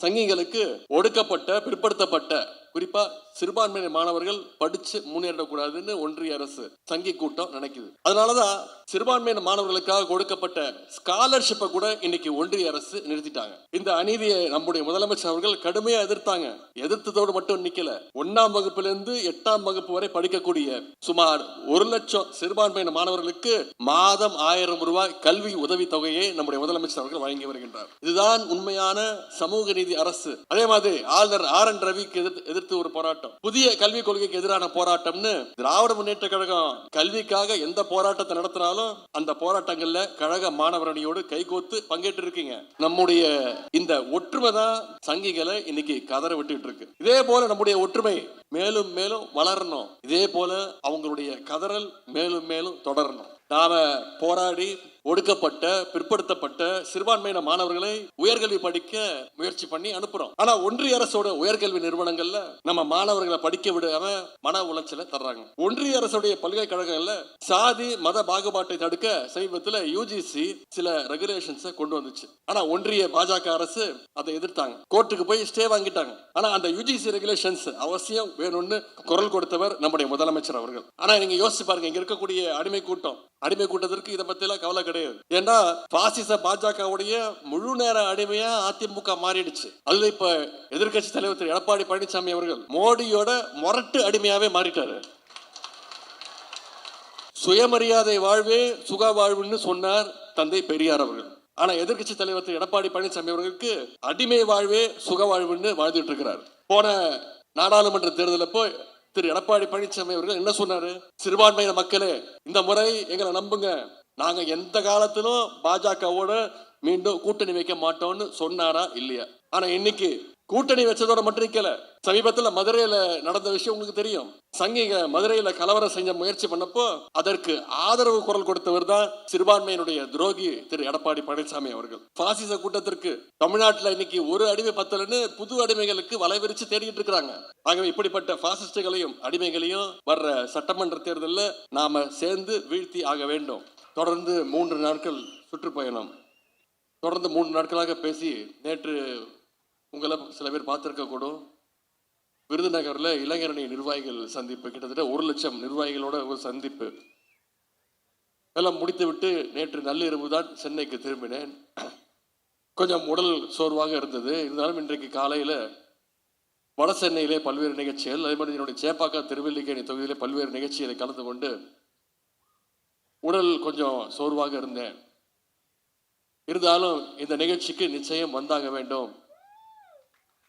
சங்கிகளுக்கு ஒடுக்கப்பட்ட பிற்படுத்தப்பட்ட குறிப்பா சிறுபான்மையின மாணவர்கள் படிச்சு முன்னேறக்கூடாதுன்னு ஒன்றிய அரசு சங்கி கூட்டம் நினைக்குது. அதனாலதான் சிறுபான்மையின மாணவர்களுக்காக கொடுக்கப்பட்ட ஸ்காலர்ஷிப்பை கூட இன்னைக்கு ஒன்றிய அரசு நிறுத்திட்டாங்க. இந்த அநீதியை நம்முடைய முதலமைச்சர் அவர்கள் கடுமையா எதிர்த்தாங்க. எதிர்த்ததோடு மட்டும் நிக்கல, 1ஆம் வகுப்பிலிருந்து 8ஆம் வகுப்பு வரை படிக்கக்கூடிய சுமார் 1 லட்சம் சிறுபான்மையின மாணவர்களுக்கு மாதம் 1000 ரூபாய் கல்வி உதவி தொகையை நம்முடைய முதலமைச்சர் அவர்கள் வழங்கி வருகின்றார். இதுதான் உண்மையான சமூக நீதி அரசு. அதே மாதிரி ஆளுநர் RN ரவிக்கு எதிர்த்து ஒரு போராட்டம், புதிய கல்விக் கொள்கைக்கு எதிரான போராட்டம்னு திராவிட முன்னேற்ற கழகம் கல்விக்காக எந்த போராட்டத்தை நடத்தினாலும் அந்த போராட்டங்கள்ல கழக மாணவர் அணியோடு கைகோத்து பங்கேற்று இருக்கீங்க. நம்முடைய இந்த ஒற்றுமை தான் சங்கிகளை இன்னைக்கு கதற விட்டுட்டு இருக்கு. இதே போல நம்முடைய ஒற்றுமை மேலும் மேலும் வளரணும். இதே போல அவங்களுடைய கதறல் மேலும் மேலும் தொடரணும். நாம போராடி ஒடுக்கப்பட்ட பிற்படுத்தப்பட்ட சிறுபான்மையின மாணவர்களை உயர்கல்வி படிக்க முயற்சி பண்ணி அனுப்புறோம். ஆனா ஒன்றிய அரசோட உயர்கல்வி நிறுவனங்கள்ல நம்ம மாணவர்களை படிக்க விடாம மன உளைச்சலை தர்றாங்க. ஒன்றிய அரசுடைய பல்கலைக்கழகங்கள்ல சாதி மத பாகுபாட்டை தடுக்க சமீபத்தில் UGC சில ரெகுலேஷன்ஸ் கொண்டு வந்துச்சு. ஆனா ஒன்றிய பாஜக அரசு அதை எதிர்த்தாங்க, கோர்ட்டுக்கு போய் ஸ்டே வாங்கிட்டாங்க. ஆனா அந்த UGC ரெகுலேஷன்ஸ் அவசியம் வேணும்னு குரல் கொடுத்தவர் நம்முடைய முதலமைச்சர் அவர்கள். ஆனா நீங்க யோசிச்சு பாருங்க, இங்க இருக்கக்கூடிய அடிமை கூட்டத்திற்கு இதை பத்தி எல்லாம் கவலை கிடையாது. ஏன்னா பாசிச பாஜகவுடைய முழு நேர அடிமையா அதிமுக மாறிடுச்சு. அதுல இப்ப எதிர்க்கட்சி தலைவர் திரு எடப்பாடி பழனிசாமி அவர்கள் மோடியோட மொரட்டு அடிமையாவே மாறிட்டாரு. சுயமரியாதை வாழ்வே சுக வாழ்வுன்னு சொன்னார் தந்தை பெரியார் அவர்கள். ஆனா எதிர்க்கட்சி தலைவர் திரு எடப்பாடி பழனிசாமி அவர்களுக்கு அடிமை வாழ்வே சுக வாழ்வுன்னு வாழ்ந்துட்டு இருக்கிறார். போன நாடாளுமன்ற தேர்தலில் போய் திரு எடப்பாடி பழனிசாமி அவர்கள் என்ன சொன்னாரு? சிறுபான்மையின மக்களே, இந்த முறை எங்களை நம்புங்க, நாங்க எந்த காலத்திலும் பாஜகவோட மீண்டும் கூட்டணி வைக்க மாட்டோம்னு சொன்னாரா இல்லையா? ஆனா இன்னைக்கு கூட்டணி வச்சதோட மட்டும் நிக்கல. சமீபத்துல மதுரையில நடந்த விஷயம் உங்களுக்கு தெரியும். சங்கிக மதுரையில கலவரம் செஞ்ச முயற்சி பண்ணப்போ அதற்கு ஆதரவு குரல் கொடுத்தவர் தான் சிறுபான்மையினுடைய துரோகி திரு எடப்பாடி பழனிசாமி அவர்கள். பாசிச கூட்டத்திற்கு தமிழ்நாட்டில் இன்னைக்கு ஒரு அடிமை பத்தலன்னு புது அடிமைகளுக்கு வலைவிரிச்சு தேடிட்டு இருக்கிறாங்க. ஆகவே இப்படிப்பட்ட பாசிஸ்டுகளையும் அடிமைகளையும் வர்ற சட்டமன்ற தேர்தலில் நாம சேர்ந்து வீழ்த்தி ஆக வேண்டும். தொடர்ந்து 3 நாட்கள் சுற்றுப்பயணம், தொடர்ந்து 3 நாட்களாக பேசி நேற்று உங்களை சில பேர் பார்த்திருக்க கூடும். விருதுநகர்ல இளைஞரணி நிர்வாகிகள் சந்திப்பு, கிட்டத்தட்ட 1 லட்சம் நிர்வாகிகளோட ஒரு சந்திப்பு எல்லாம் முடித்து விட்டு நேற்று நள்ளிரவு தான் சென்னைக்கு திரும்பினேன். கொஞ்சம் உடல் சோர்வாக இருந்தது. இருந்தாலும் இன்றைக்கு காலையில் வட சென்னையிலே பல்வேறு நிகழ்ச்சிகள், அதே மாதிரி என்னுடைய சேப்பாக்கா திருவல்லிக்கேணி தொகுதியிலே பல்வேறு நிகழ்ச்சிகளை கலந்து கொண்டு உடல் கொஞ்சம் சோர்வாக இருந்தேன். இருந்தாலும் இந்த நிகழ்ச்சிக்கு நிச்சயம் வந்தாக வேண்டும்.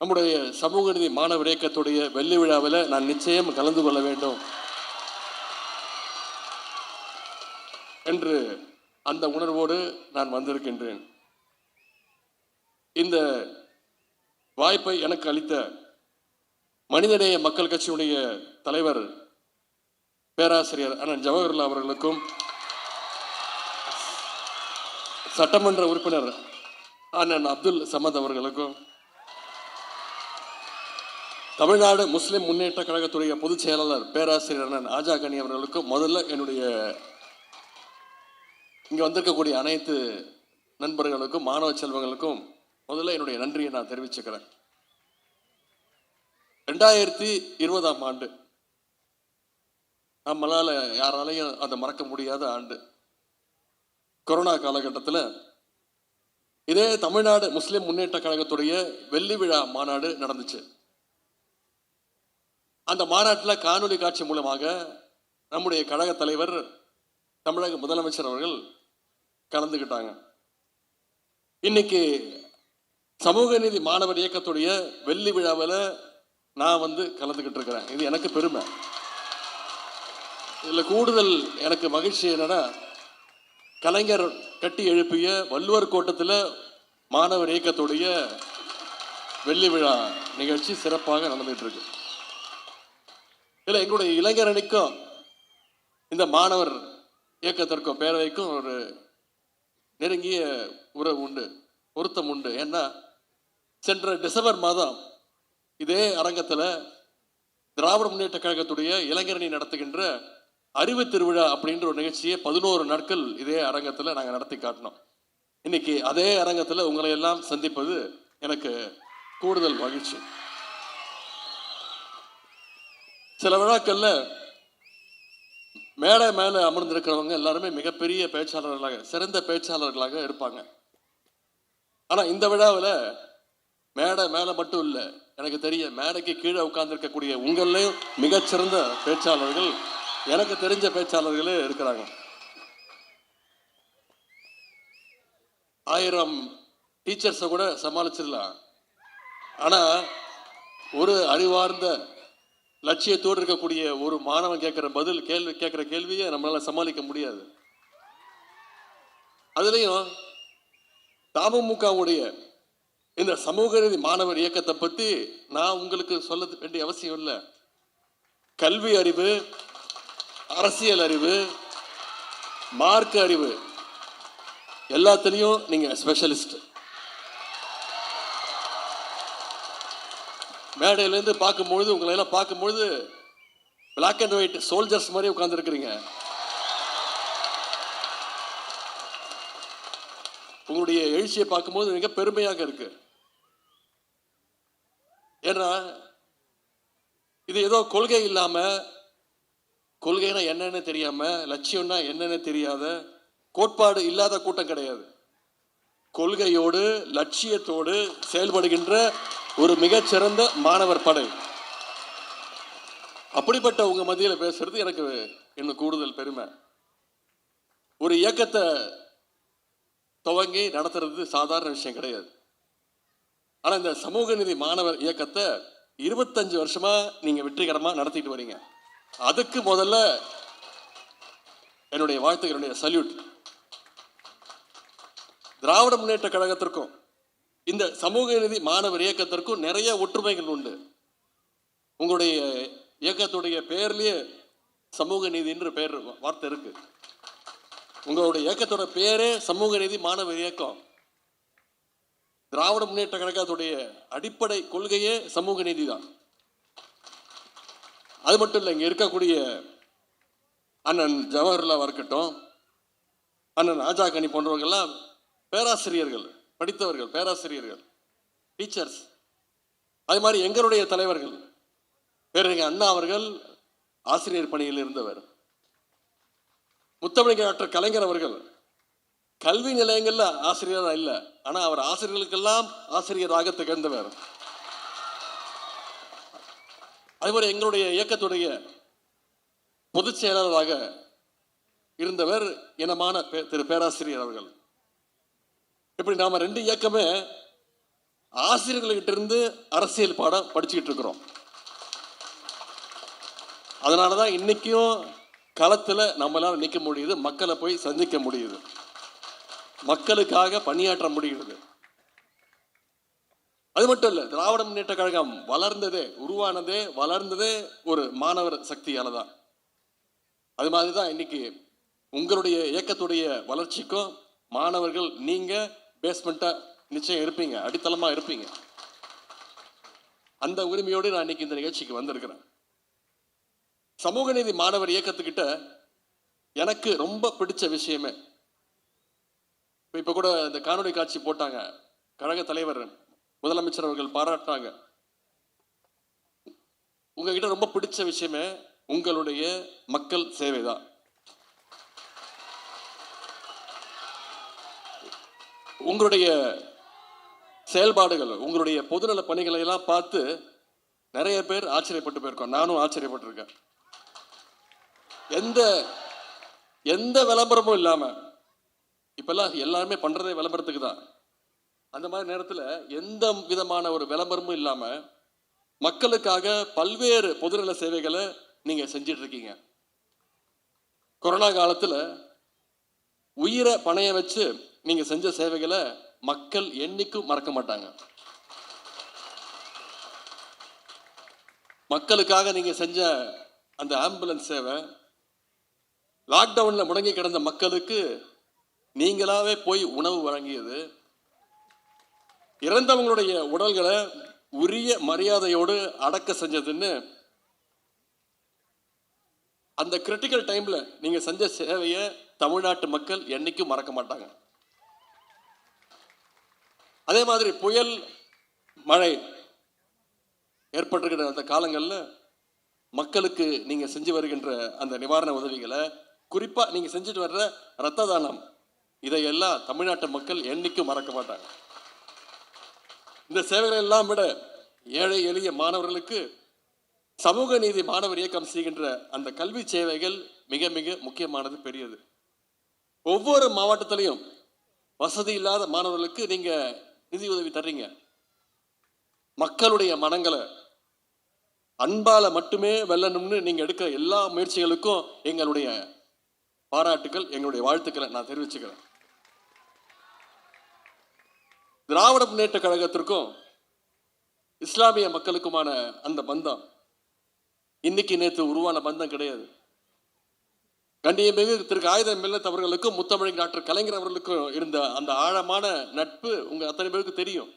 நம்முடைய சமூக நீதி மாணவர் இயக்கத்துடைய வெள்ளி விழாவில் நான் நிச்சயம் கலந்து கொள்ள வேண்டும் என்று அந்த உணர்வோடு நான் வந்திருக்கின்றேன். இந்த வாய்ப்பை எனக்கு அளித்த மனிதநேய மக்கள் கட்சியுடைய தலைவர் பேராசிரியர் அண்ணன் ஜவஹர்லால் அவர்களுக்கும், சட்டமன்ற உறுப்பினர் அண்ணன் அப்துல் சமத் அவர்களுக்கும், தமிழ்நாடு முஸ்லிம் முன்னேற்ற கழகத்துடைய பொதுச் செயலாளர் பேராசிரியர் அண்ணன் ஆஜா கனி அவர்களுக்கும், முதல்ல என்னுடைய இங்க வந்திருக்கக்கூடிய அனைத்து நண்பர்களுக்கும் மாணவ செல்வங்களுக்கும் முதல்ல என்னுடைய நன்றியை நான் தெரிவிச்சுக்கிறேன். 2020ஆம் ஆண்டு நம்மளால யாராலையும் அதை மறக்க முடியாத ஆண்டு. கொரோனா காலகட்டத்தில் இதே தமிழ்நாடு முஸ்லிம் முன்னேற்ற கழகத்துடைய வெள்ளி விழா மாநாடு நடந்துச்சு. அந்த மாநாட்டில் காணொலி காட்சி மூலமாக நம்முடைய கழக தலைவர் தமிழக முதலமைச்சர் அவர்கள் கலந்துக்கிட்டாங்க. இன்னைக்கு சமூக நீதி மாணவர் இயக்கத்துடைய வெள்ளி விழாவில் நான் கலந்துக்கிட்டு இருக்கிறேன். இது எனக்கு பெருமை. இதில் கூடுதல் எனக்கு மகிழ்ச்சி என்னன்னா, கலைஞர் கட்டி எழுப்பிய வள்ளுவர் கோட்டத்தில் மாணவர் இயக்கத்துடைய வெள்ளி விழா நிகழ்ச்சி சிறப்பாக நடந்துட்டு இருக்கு. இல்லை, எங்களுடைய இளைஞர் அணிக்கும் இந்த மாணவர் இயக்கத்திற்கும் பேரவைக்கும் ஒரு நெருங்கிய உறவு உண்டு, பொருத்தம் உண்டு. ஏன்னா சென்ற டிசம்பர் மாதம் இதே அரங்கத்தில் திராவிட முன்னேற்ற கழகத்துடைய இளைஞரணி நடத்துகின்ற அறிவு திருவிழா அப்படின்ற ஒரு நிகழ்ச்சியை 11 நாட்கள் இதே அரங்கத்தில் நாங்கள் நடத்தி காட்டினோம். இன்னைக்கு அதே அரங்கத்தில் உங்களை எல்லாம் சந்திப்பது எனக்கு கூடுதல் மகிழ்ச்சி. சில விழாக்கள்ல மேடை மேல அமர்ந்திருக்கிறவங்க எல்லாருமே மிகப்பெரிய பேச்சாளர்களாக, சிறந்த பேச்சாளர்களாக இருப்பாங்க. ஆனா இந்த விழாவில் மேடை மேல மட்டும் இல்ல, எனக்கு தெரிய மேடைக்கு கீழே உட்கார்ந்து இருக்கக்கூடிய உங்களையும் மிகச்சிறந்த பேச்சாளர்கள், எனக்கு தெரிஞ்ச பேச்சாளர்களே இருக்கிறாங்க. 1000 டீச்சர்ஸை கூட சமாளிச்சிடலாம். ஆனா ஒரு அறிவார்ந்த லட்சியத்தோடு இருக்கக்கூடிய ஒரு மாணவன் கேட்கிற கேள்வியை நம்மளால சமாளிக்க முடியாது. அதுலயும் தமுமுகவுடைய இந்த சமூக நீதி மாணவர் இயக்கத்தை பத்தி நான் உங்களுக்கு சொல்ல வேண்டிய அவசியம் இல்லை. கல்வி அறிவு, அரசியல் அறிவு, மார்க்க அறிவு எல்லாத்திலையும் நீங்க ஸ்பெஷலிஸ்ட். மேடையிலேருந்து பார்க்கும்பொழுது உங்களை எல்லாம் பார்க்கும்பொழுது பிளாக் அண்ட் ஒயிட் சோல்ஜர்ஸ் மாதிரி உட்கார்ந்து இருக்கிறீங்க. உங்களுடைய எழுச்சியை பார்க்கும்போது மிக பெருமையாக இருக்கு. ஏன்னா இது ஏதோ கொள்கை இல்லாம, கொள்கைனா என்னன்னு தெரியாம, லட்சியம்னா என்னன்னு தெரியாத, கோட்பாடு இல்லாத கூட்டம் கிடையாது. கொள்கையோடு லட்சியத்தோடு செயல்படுகின்ற ஒரு மிகச்சிறந்த மாணவர் படை. அப்படிப்பட்ட உங்க மத்தியில் பேசுறது எனக்கு இன்னும் கூடுதல் பெருமை. ஒரு இயக்கத்தை துவங்கி நடத்துறது சாதாரண விஷயம் கிடையாது. ஆனா இந்த சமூக நீதி மாணவர் இயக்கத்தை 25 வருஷமா நீங்க வெற்றிகரமா நடத்திட்டு வரீங்க. அதுக்கு முதல்ல என்னுடைய வாழ்த்துக்கள், என்னுடைய சல்யூட். திராவிட முன்னேற்ற கழகத்திற்கும் இந்த சமூக நீதி மாணவர் இயக்கத்திற்கும் நிறைய ஒற்றுமைகள் உண்டு. உங்களுடைய இயக்கத்துடைய பெயர்லயே சமூக நீதின்ற பெயர் வார்த்தை இருக்கு. உங்களுடைய இயக்கத்தோட பேரே சமூக நீதி மாணவர் இயக்கம். திராவிட முன்னேற்ற கழகத்துடைய அடிப்படை கொள்கையே சமூக நீதி தான். அது மட்டும் இல்லை, இங்க இருக்கக்கூடிய அண்ணன் ஜவஹர்லாவா இருக்கட்டும், அண்ணன் ராஜா கனி போன்றவங்கெல்லாம் பேராசிரியர்கள், படித்தவர்கள், பேராசிரியர்கள், டீச்சர்ஸ். அது மாதிரி எங்களுடைய தலைவர்கள் பேரறிஞர் அண்ணா அவர்கள் ஆசிரியர் பணியில் இருந்தவர். முத்தமிழ் கலைஞர் அவர்கள் கல்வி நிலையங்கள்ல ஆசிரியராக இல்லை, ஆனா அவர் ஆசிரியர்களுக்கெல்லாம் ஆசிரியராக திகழ்ந்தவர். அதுபோல எங்களுடைய இயக்கத்துடைய பொதுச் செயலாளராக இருந்தவர் இனமான திரு பேராசிரியர் அவர்கள். இப்படி நாம ரெண்டு இயக்கமே ஆசிரியர்கிட்ட இருந்து அரசியல் பாடம் படிச்சுக்கிட்டு இருக்கிறோம். அதனாலதான் இன்னைக்கும் களத்துல நம்மளால நிற்க முடியுது, மக்களை போய் சந்திக்க முடியுது, மக்களுக்காக பணியாற்ற முடிகிறது. அது மட்டும் இல்ல, திராவிட முன்னேற்ற கழகம் வளர்ந்ததே ஒரு மாணவர் சக்தியால தான். அது மாதிரிதான் இன்னைக்கு உங்களுடைய இயக்கத்துடைய வளர்ச்சிக்கும் மாணவர்கள் நீங்க பேஸ்மெண்டா நிச்சயம் இருப்பீங்க, அடித்தளமா இருப்பீங்க. அந்த உரிமையோடு நான் இன்னைக்கு இந்த நிகழ்ச்சிக்கு வந்திருக்கிறேன். சமூக நீதி மாணவர் இயக்கத்துக்கிட்ட எனக்கு ரொம்ப பிடிச்ச விஷயமே, இப்ப கூட இந்த காணொலி காட்சி போட்டாங்க, கழக தலைவர் முதலமைச்சர் அவர்கள் பாராட்டினாங்க. உங்ககிட்ட ரொம்ப பிடிச்ச விஷயமே உங்களுடைய மக்கள் சேவை தான். உங்களுடைய செயல்பாடுகள், உங்களுடைய பொதுநல பணிகளை எல்லாம் பார்த்து நிறைய பேர் ஆச்சரியப்பட்டு போயிருக்கோம். நானும் ஆச்சரியப்பட்டிருக்கேன். எந்த விளம்பரமும் இல்லாம, இப்பெல்லாம் எல்லாருமே பண்றதே விளம்பரத்துக்கு தான். அந்த மாதிரி நேரத்தில் எந்த விதமான ஒரு விளம்பரமும் இல்லாம மக்களுக்காக பல்வேறு பொதுநல சேவைகளை நீங்க செஞ்சிட்டு இருக்கீங்க. கொரோனா காலத்துல உயிரை பணைய வச்சு நீங்க செஞ்ச சேவைகளை மக்கள் என்னைக்கும் மறக்க மாட்டாங்க. மக்களுக்காக நீங்க செஞ்ச அந்த ஆம்புலன்ஸ் சேவை, லாக்டவுன்ல முடங்கி கிடந்த மக்களுக்கு நீங்களாவே போய் உணவு வழங்கியது, இறந்தவங்களுடைய உடல்களை உரிய மரியாதையோடு அடக்க செஞ்சதுன்னு அந்த கிரிட்டிக்கல் டைம்ல நீங்க செஞ்ச சேவையை தமிழ்நாட்டு மக்கள் என்னைக்கும் மறக்க மாட்டாங்க. அதே மாதிரி புயல் மழை ஏற்பட்டிருக்கிற அந்த காலங்களில் மக்களுக்கு நீங்க செஞ்சு வருகின்ற அந்த நிவாரண உதவிகளை, குறிப்பா நீங்க செஞ்சுட்டு வர்ற ரத்த தானம், இதையெல்லாம் தமிழ்நாட்டு மக்கள் என்னைக்கும் மறக்க மாட்டாங்க. இந்த சேவைகளை எல்லாம் விட ஏழை எளிய மாணவர்களுக்கு சமூக நீதி மாணவர் இயக்கம் செய்கின்ற அந்த கல்வி சேவைகள் மிக மிக முக்கியமானது, பெரியது. ஒவ்வொரு மாவட்டத்திலையும் வசதி இல்லாத மாணவர்களுக்கு நீங்க நிதி உதவி தர்றீங்க. மக்களுடைய மனங்களை அன்பால மட்டுமே வெல்லணும்னு நீங்க எடுக்கிற எல்லா முயற்சிகளுக்கும் எங்களுடைய பாராட்டுக்கள், எங்களுடைய வாழ்த்துக்களை நான் தெரிவிச்சுக்கிறேன். திராவிட முன்னேற்ற கழகத்திற்கும் இஸ்லாமிய மக்களுக்குமான அந்த பந்தம் இன்னைக்கு நேற்று உருவான பந்தம் கிடையாது. கண்ணியமிகு திரு காகிதம் மில்லத் அவர்களுக்கும் முத்தமிழ் டாக்டர் கலைஞர் அவர்களுக்கும் இருந்த அந்த ஆழமான நட்பு உங்க அத்தனை பேருக்கு தெரியும்.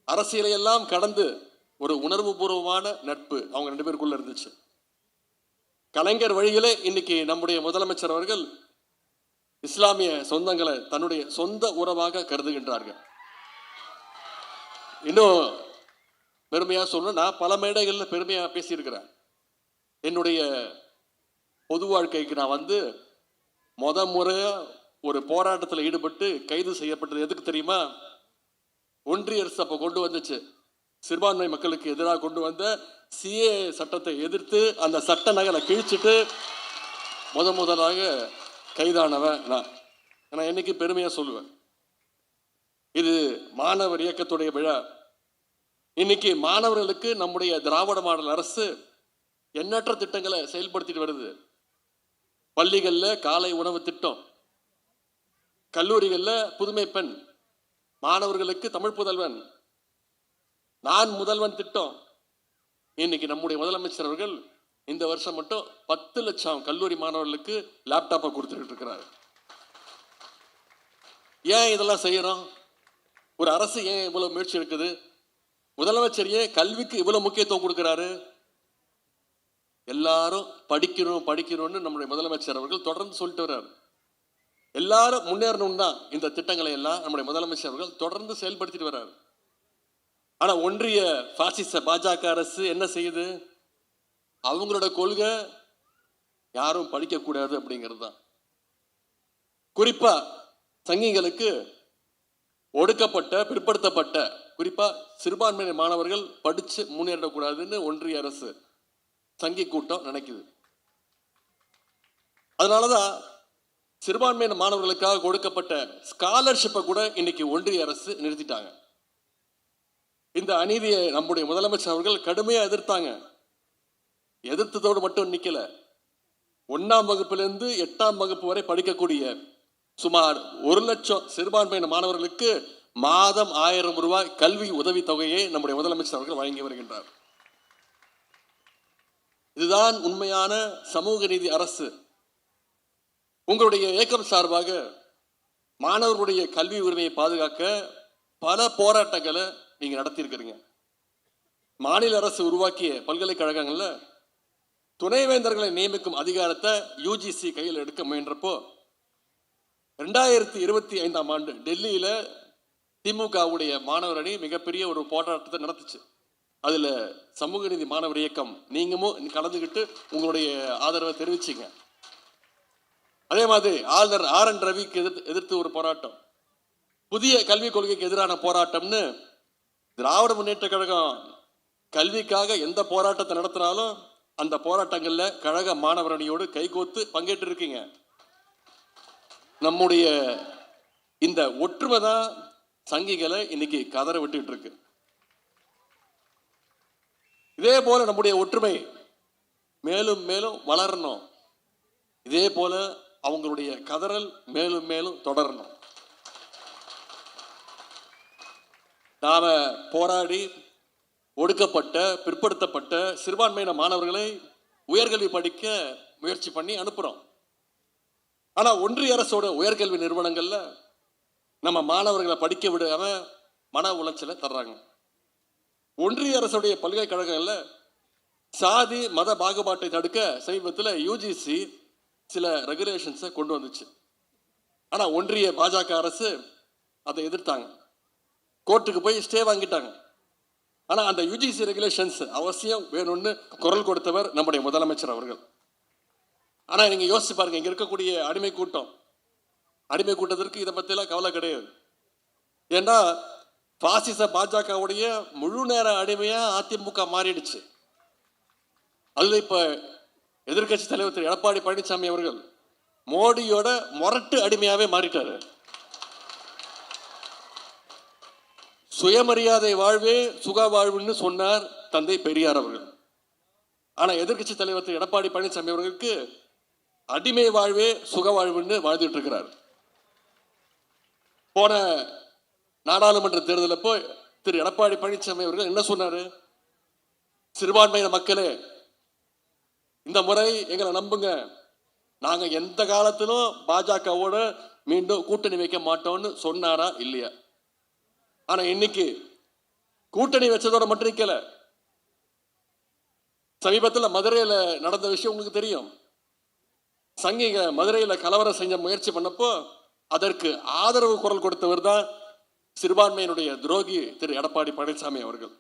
அரசியலை எல்லாம் கடந்து ஒரு உணர்வு பூர்வமான நட்பு அவங்க 2 பேருக்குள்ள இருந்துச்சு. கலைஞர் வழியிலே இன்னைக்கு நம்முடைய முதலமைச்சர் அவர்கள் இஸ்லாமிய சொந்தங்களை தன்னுடைய சொந்த உறவாக கருதுகின்றார்கள். இன்னும் பெருமையா சொல்லணும், நான் பல மேடைகளில் பெருமையா பேசியிருக்கிறேன். என்னுடைய பொது வாழ்க்கைக்கு நான் முறையா ஒரு போராட்டத்தில் ஈடுபட்டு கைது செய்யப்பட்டது எதுக்கு தெரியுமா? ஒன்றிய அரசு அப்ப கொண்டு வந்துச்சு, சிறுபான்மை மக்களுக்கு எதிராக கொண்டு வந்த சிஏ சட்டத்தை எதிர்த்து அந்த சட்ட நகலை கிழிச்சிட்டு முதலாக கைதானவன் நான் என்னைக்கு பெருமையா சொல்லுவேன். இது மாணவர் இயக்கத்துடைய விழா. இன்னைக்கு மாணவர்களுக்கு நம்முடைய திராவிட மாடல் அரசு எண்ணற்ற திட்டங்களை செயல்படுத்திட்டு வருது. பள்ளிகள்ல காலை உணவு திட்டம், கல்லூரிகள்ல புதுமை பெண், மாணவர்களுக்கு தமிழ் புதல்வன், நான் முதல்வன் திட்டம். இன்னைக்கு நம்முடைய முதலமைச்சர் அவர்கள் இந்த வருஷம் மட்டும் 10 லட்சம் கல்லூரி மாணவர்களுக்கு லேப்டாப்பை கொடுத்துட்டு இருக்கிறார். ஏன் இதெல்லாம் செய்யறோம்? ஒரு அரசு ஏன் இவ்வளவு முயற்சி எடுக்குது? முதலமைச்சர் ஏன் கல்விக்கு இவ்வளவு முக்கியத்துவம் கொடுக்கிறாரு? எல்லாரும் படிக்கணும்னு நம்முடைய முதலமைச்சர் அவர்கள் தொடர்ந்து சொல்லிட்டு வர்றாரு. எல்லாரும் முன்னேறணும் தான் இந்த திட்டங்களை எல்லாம் நம்முடைய முதலமைச்சர் அவர்கள் தொடர்ந்து செயல்படுத்திட்டு வர்றாரு. ஆனா ஒன்றிய பாசிச பாஜக அரசு என்ன செய்யுது? அவங்களோட கொள்கை யாரும் படிக்கக்கூடாது அப்படிங்கிறது தான். குறிப்பா சங்கிகளுக்கு, ஒடுக்கப்பட்ட பிற்படுத்தப்பட்ட குறிப்பா சிறுபான்மையின மாணவர்கள் படிச்சு முன்னேறக்கூடாதுன்னு ஒன்றிய அரசு சங்கி கூட்டம் நினைக்குது. அதனாலதான் சிறுபான்மையின மாணவர்களுக்காக கொடுக்கப்பட்ட ஸ்காலர்ஷிப்பை கூட இன்னைக்கு ஒன்றிய அரசு நிறுத்திட்டாங்க. இந்த அநீதியை நம்முடைய முதலமைச்சர் அவர்கள் கடுமையா எதிர்த்தாங்க. எதிர்த்ததோடு மட்டும் நிக்கல, 1ஆம் வகுப்பிலிருந்து 8ஆம் வகுப்பு வரை படிக்கக்கூடிய சுமார் 1 லட்சம் சிறுபான்மையின மாணவர்களுக்கு மாதம் 1000 ரூபாய் கல்வி உதவி தொகையை நம்முடைய முதலமைச்சர் அவர்கள் வழங்கி வருகின்றார். இதுதான் உண்மையான சமூக நீதி அரசு. உங்களுடைய இயக்கம் சார்பாக மாணவர்களுடைய கல்வி உரிமையை பாதுகாக்க பல போராட்டங்களை நீங்க நடத்தியிருக்கிறீங்க. மாநில அரசு உருவாக்கிய பல்கலைக்கழகங்கள்ல துணைவேந்தர்களை நியமிக்கும் அதிகாரத்தை யுஜிசி கையில் எடுக்க முயன்றப்போ 2025ஆம் ஆண்டு டெல்லியில திமுகவுடைய மாணவர் அணி மிகப்பெரிய ஒரு போராட்டத்தை நடத்துச்சு. அதுல சமூக நீதி மாணவர் இயக்கம் நீங்களும் கலந்துகிட்டு உங்களுடைய ஆதரவை தெரிவிச்சீங்க. அதே மாதிரி ஆளுநர் RN ரவிக்கு எதிர்த்து ஒரு போராட்டம், புதிய கல்விக் கொள்கைக்கு எதிரான போராட்டம்னு திராவிட முன்னேற்ற கழகம் கல்விக்காக எந்த போராட்டத்தை நடத்தினாலும் அந்த போராட்டங்கள்ல கழக மாணவர் அணியோடு கைகோத்து பங்கேற்று இருக்கீங்க. நம்முடைய இந்த ஒற்றுமை தான் சங்கிகளை இன்னைக்கு கதற விட்டுட்டு இருக்கு. இதே போல நம்முடைய ஒற்றுமை மேலும் மேலும் வளரணும். இதே போல அவங்களுடைய கதறல் மேலும் மேலும் தொடரணும். நாம போராடி ஒடுக்கப்பட்ட பிற்படுத்தப்பட்ட சிறுபான்மையின மாணவர்களை உயர்கல்வி படிக்க முயற்சி பண்ணி அனுப்புறோம். ஆனா ஒன்றிய அரசோட உயர்கல்வி நிறுவனங்கள்ல நம்ம மாணவர்களை படிக்க விடாம மன உளைச்சலை தர்றாங்க. ஒன்றிய அரசுடைய பல்கலைக்கழகங்கள்ல சாதி மத பாகுபாட்டை தடுக்க சமீபத்தில் யுஜிசி சில ரெகுலேஷன்ஸை கொண்டு வந்துச்சு. ஆனா ஒன்றிய பாஜக அரசு அதை எதிர்த்தாங்க. கோர்ட்டுக்கு போய் ஸ்டே வாங்கிட்டாங்க. ஆனா அந்த யுஜிசி ரெகுலேஷன்ஸ் அவசியம் வேணும்னு குரல் கொடுத்தவர் நம்முடைய முதலமைச்சர் அவர்கள். ஆனா நீங்க யோசிச்சு பாருங்க, இங்க இருக்கக்கூடிய அடிமை கூட்டத்திற்கு இதை பத்தியெல்லாம் கவலை கிடையாது. ஏன்னா பாசிச பாஜகவுடைய முழு நேர அடிமையா அதிமுக மாறிடுச்சு. அதுல இப்ப எதிர்கட்சி தலைவர் திரு எடப்பாடி பழனிசாமி அவர்கள் மோடியோட முரட்டு அடிமையாவே மாறிட்டாரு. சுயமரியாதை வாழ்வே சுக வாழ்வுன்னு சொன்னார் தந்தை பெரியார் அவர்கள். ஆனா எதிர்கட்சி தலைவர் திரு எடப்பாடி பழனிசாமி அவர்களுக்கு அடிமை வாழ்வே சுக வாழ்வுன்னு வாழ்ந்துட்டு இருக்கிறார். போன நாடாளுமன்ற தேர்தலில் போய் திரு எடப்பாடி பழனிசாமி அவர்கள் என்ன சொன்னாரு? சிறுபான்மையின மக்களே, இந்த முறை எங்களை நம்புங்க, நாங்க எந்த காலத்திலும் பாஜகவோட மீண்டும் கூட்டணி வைக்க மாட்டோம்னு சொன்னாரா இல்லையா? ஆனா இன்னைக்கு கூட்டணி வச்சதோட மட்டும் நிக்கல. சமீபத்தில் மதுரையில நடந்த விஷயம் உங்களுக்கு தெரியும். சங்கிங்க மதுரையில கலவரம் செஞ்ச முயற்சி பண்ணப்போ அதற்கு ஆதரவு குரல் கொடுத்தவர் தான் சிறுபான்மையினுடைய துரோகி திரு எடப்பாடி பழனிசாமி அவர்கள்.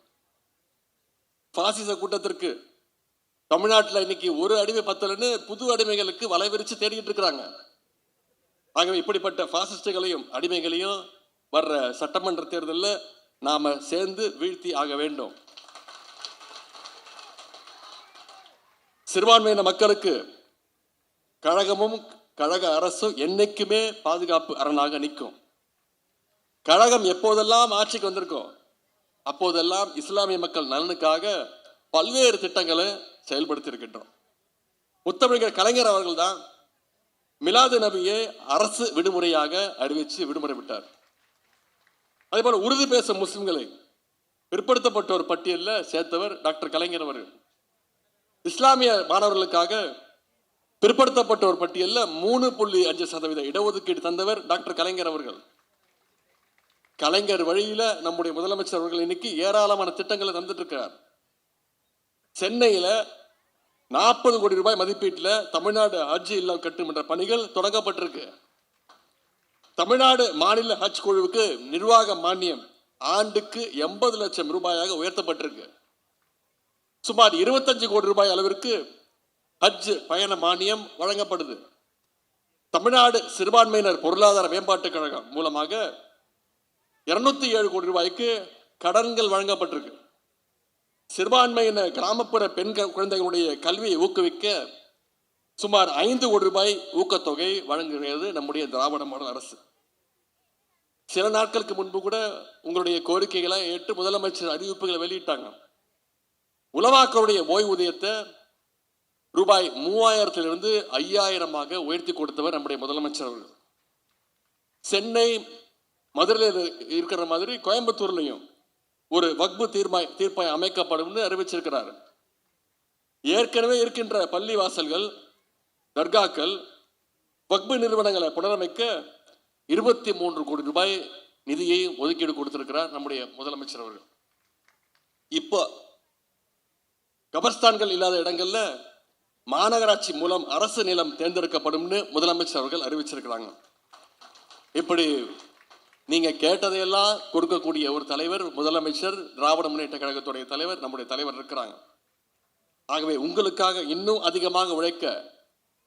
பாசிச கூட்டத்திற்கு தமிழ்நாட்டில் இன்னைக்கு ஒரு அடிமை பத்தலன்னு புது அடிமைகளுக்கு வலை விரிச்சு தேடிட்டு இருக்கிறாங்க. ஆகவே இப்படிப்பட்ட பாசிஸ்டுகளையும் அடிமைகளையும் வர்ற சட்டமன்ற தேர்தலில் நாம சேர்ந்து வீழ்த்தி ஆக வேண்டும். சிறுபான்மையின மக்களுக்கு கழகமும் கழக அரசும் என்னைக்குமே பாதுகாப்பு அரணாக நிற்கும். கழகம் எப்போதெல்லாம் ஆட்சிக்கு வந்திருக்கோம் அப்போதெல்லாம் இஸ்லாமிய மக்கள் நலனுக்காக பல்வேறு திட்டங்களை செயல்படுத்தி இருக்கின்றோம். முத்தமிழர் கலைஞர் அவர்கள் தான் மிலாது நபியை அரசு விடுமுறையாக அறிவித்து விடுமுறை விட்டார். அதே போல உருது பேசும் முஸ்லிம்களை பிற்படுத்தப்பட்டோர் பட்டியலில் சேர்த்தவர் டாக்டர் கலைஞர் அவர்கள். இஸ்லாமிய மாணவர்களுக்காக பிற்படுத்தப்பட்டோர் பட்டியலில் 3.5% இடஒதுக்கீடு தந்தவர் டாக்டர் கலைஞர் அவர்கள். கலைஞர் வழியில நம்முடைய முதலமைச்சர் அவர்கள் இன்னைக்கு ஏராளமான திட்டங்களை தந்துட்டு இருக்கிறார். சென்னையில 40 கோடி ரூபாய் மதிப்பீட்டில் தமிழ்நாடு ஹஜ் இல்லம் கட்டும் என்ற பணிகள் தொடங்கப்பட்டிருக்கு. தமிழ்நாடு மாநில ஹஜ் குழுவுக்கு நிர்வாக மானியம் ஆண்டுக்கு 80 லட்சம் ரூபாயாக உயர்த்தப்பட்டிருக்கு. சுமார் 25 கோடி ரூபாய் அளவிற்கு ஹஜ் பயண மானியம் வழங்கப்படுது. தமிழ்நாடு சிறுபான்மையினர் பொருளாதார மேம்பாட்டுக் கழகம் மூலமாக 207 கோடி ரூபாய்க்கு கடன்கள் வழங்கப்பட்டிருக்கு. சிறுபான்மையின கிராமப்புற பெண் குழந்தைகளுடைய கல்வியை ஊக்குவிக்க சுமார் 5 கோடி ரூபாய் ஊக்கத்தொகை வழங்குகிறது நம்முடைய திராவிட மாடல் அரசு. சில நாட்களுக்கு முன்பு கூட உங்களுடைய கோரிக்கைகளை ஏற்று முதலமைச்சர் அறிவிப்புகளை வெளியிட்டாங்க. உலமாக்களுடைய ஓய்வூதியத்தை ரூபாய் 3000 5000 உயர்த்தி கொடுத்தவர் நம்முடைய முதலமைச்சர் அவர்கள். சென்னை மதுரையில் இருக்கிற மாதிரி கோயம்புத்தூர்லையும் ஒரு வக்பு தீர்ப்பாயம் அமைக்கப்படும் அறிவிச்சிருக்கிறார். ஏற்கனவே இருக்கின்ற பள்ளி வாசல்கள், தர்காக்கள், வக்பு நிறுவனங்களை புனரமைக்க 23 கோடி ரூபாய் நிதியை ஒதுக்கீடு கொடுத்திருக்கிறார் நம்முடைய முதலமைச்சர் அவர்கள். இப்போ கபர்ஸ்தான்கள் இல்லாத இடங்கள்ல மாநகராட்சி மூலம் அரசு நிலம் தேர்ந்தெடுக்கப்படும் முதலமைச்சர் அவர்கள் அறிவிச்சிருக்கிறாங்க. இப்படி நீங்க கேட்டதையெல்லாம் கொடுக்கக்கூடிய ஒரு தலைவர் முதலமைச்சர், திராவிட முன்னேற்ற கழகத்துடைய தலைவர், நம்முடைய தலைவர் இருக்கிறாங்க. ஆகவே உங்களுக்காக இன்னும் அதிகமாக உழைக்க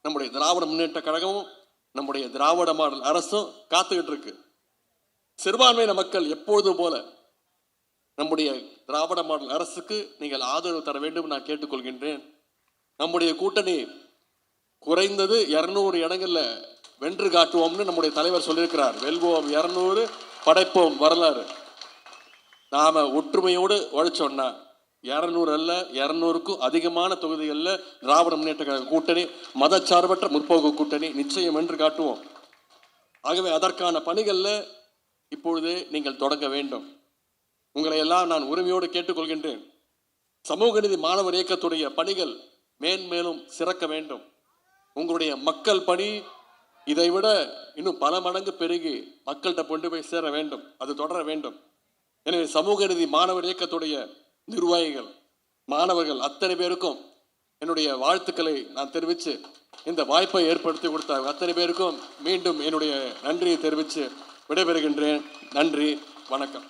நம்முடைய திராவிட முன்னேற்ற கழகமும் நம்முடைய திராவிட மாடல் அரசும் காத்துக்கிட்டு இருக்கு. சிறுபான்மையின மக்கள் எப்பொழுதும் போல நம்முடைய திராவிட மாடல் அரசுக்கு நீங்கள் ஆதரவு தர வேண்டும் நான் கேட்டுக்கொள்கின்றேன். நம்முடைய கூட்டணி குறைந்தது 200 இடங்கள்ல வென்று காட்டுவோம்னு நம்முடைய தலைவர் சொல்லியிருக்கிறார். வெல்வோம் 200, படைப்போம் வரலாறு. நாம ஒற்றுமையோடு உழைச்சோம்னா 200 அல்ல 200க்கும் அதிகமான தொகுதிகளில் திராவிட முன்னேற்ற கழக கூட்டணி, மதச்சார்பற்ற முற்போக்கு கூட்டணி நிச்சயம் வென்று காட்டுவோம். ஆகவே அதற்கான பணிகளில் இப்பொழுதே நீங்கள் தொடங்க வேண்டும். உங்களை எல்லாம் நான் உரிமையோடு கேட்டுக்கொள்கின்றேன். சமூக நீதி மாணவர் இயக்கத்துடைய பணிகள் மேன்மேலும் சிறக்க வேண்டும். உங்களுடைய மக்கள் பணி இதைவிட இன்னும் பல மடங்கு பெருகி மக்கள்கிட்ட கொண்டு போய் சேர வேண்டும், அது தொடர வேண்டும். எனவே சமூக நீதி மாணவர் இயக்கத்துடைய நிர்வாகிகள், மாணவர்கள் அத்தனை பேருக்கும் என்னுடைய வாழ்த்துக்களை நான் தெரிவித்து, இந்த வாய்ப்பை ஏற்படுத்தி கொடுத்த அத்தனை பேருக்கும் மீண்டும் என்னுடைய நன்றியை தெரிவித்து விடைபெறுகின்றேன். நன்றி, வணக்கம்.